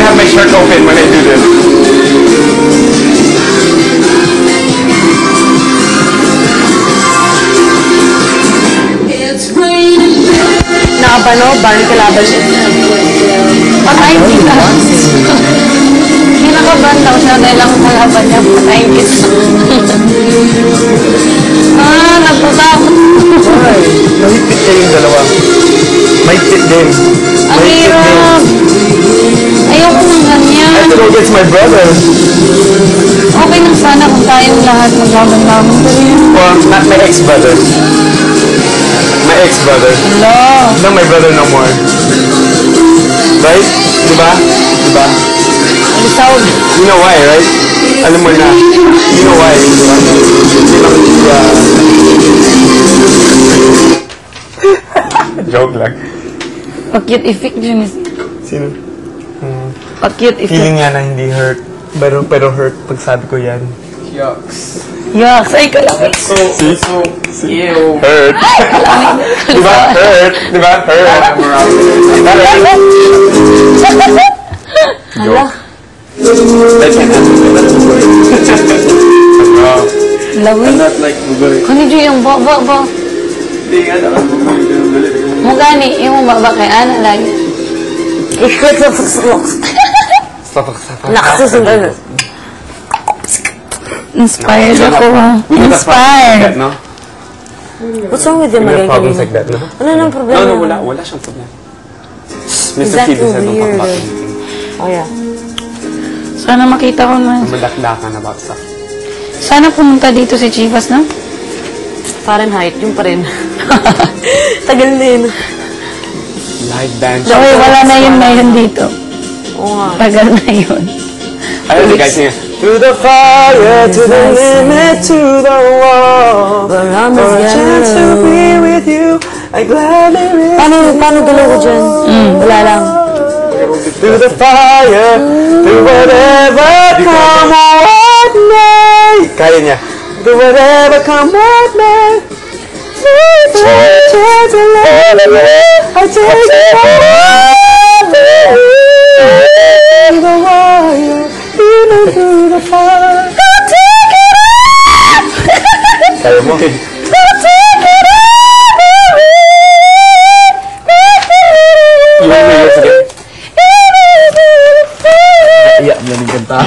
have my shirt open when I do this. Nakapano, Barney Calabal siya. Patayin kita. Kinakabahan daw siya dahil ang kalaban niya. Patayin kita. Nagputakot. Why? Mahigpit kayo yung dalawa. Mahigpit din. Ang hirap. Ayoko ng ganyan. I have to go get my brother. Okay lang sana kung tayong lahat maglaban-laban. Well, not my ex-brother. My ex-brother. Hello. Not my brother no more. Right? Diba? Diba? Alisaw. You know why, right? Alam mo na. You know why, diba? Joke lang. Pag-cute effect dyan. Sino? Pag-cute effect. Feeling niya na hindi hurt. Pero hurt pag sabi ko yan. Yucks. Yucks. Ay, kalamig. Ew. Hurt. Diba? Hurt. Diba? Hurt. Hala. That can happen. Lawi. I'm not like Google. Kani dyan yung ba. Hindi nga na Google. Mugani, yung baba kay Ana lagi. Ikot sa nakasusunod. Inspired ako, ha? Inspired. No? What's wrong with him? We have problems like that, no? Ano nang problema? No, wala siyang problem. Is Mr. that Kid said don't talk weird? about anything. Oh, yeah. Sana makita ko na. Madakdakan about stuff. Sana pumunta dito si Chivas, no? Fahrenheit, yung pa rin. Tagal na yun. Live dance. Uy, wala na yun dito. Oo nga. Tagal na yun. Ayun, si guys niya. To the fire, to the limit, to the wall. For For a chance to be with you, I gladly risk. Paano galaw ko dyan? Wala lang. To the fire, to whatever come what may. Kaya niya. To whatever come what may. To a chance to live in it, I take it all. To the wire, even through the fire. I'll take it all. Kaya mo. I'll take it all. You want me to sing it? Iya, yan yung kanta.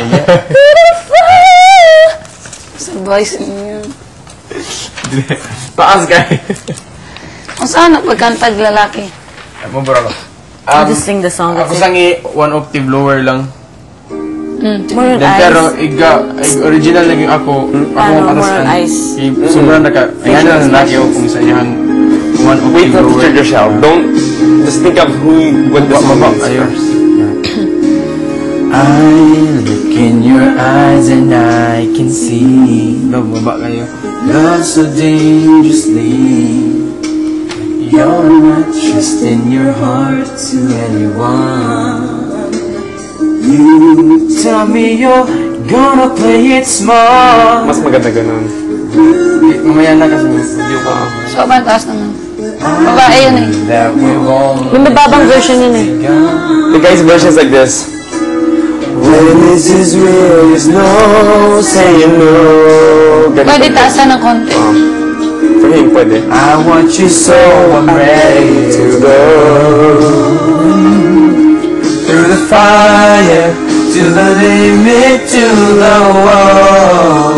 Sa voice niyo. Taas guys. O sana pagkantag lalaki. Mo bro. I'll just sing the song. Ako sangi one octave lower lang. More on Then ice. pero original naging ako more on ice. Sobrang ayan na lagi ako kung sa iyan one Wait octave till lower. trigger yourself. Don't just think of what the song is Ayun. first. I look in your eyes and I can see Baba kayo. love so dangerously. You're not trusting your heart to anyone. You tell me you're gonna play it smart. Mas maganda ganun. Mamaya na kasi hindi ko. Sobrang taas naman. Babae yun eh. That we've all Yung mababang version yun eh. The guy's version is like this. When this is real, there's no saying no. Ganun. Pwede taasan ng konti. For him, pwede. I want you so I'm ready to To go. through the fire, to the limit, to the wall,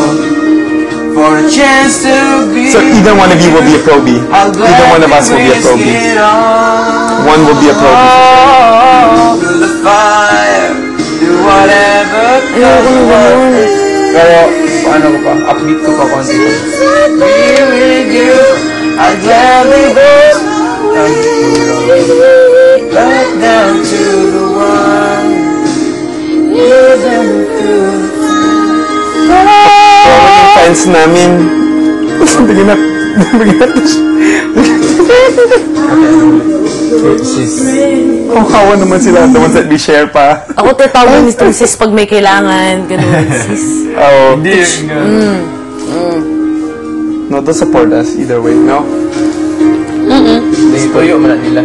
for a chance to be. So either one of you will be a pro B. Either one of us will be a pro B. One will be a pro B. Through the fire, do whatever Ayoko na ganun. Pero paano ko pa? Upbeat ko pa konti. be with you. I gladly go back down to the one you're down through. Yung fans namin. Bigyan oh, kawa naman sila. The ones that we share pa. Ako tatawag ni sis pag may kailangan. Ganun, sis. Oh. Hindi. No, to support us either way, no? Tuyo man nila.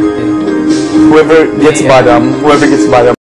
Whoever gets bottom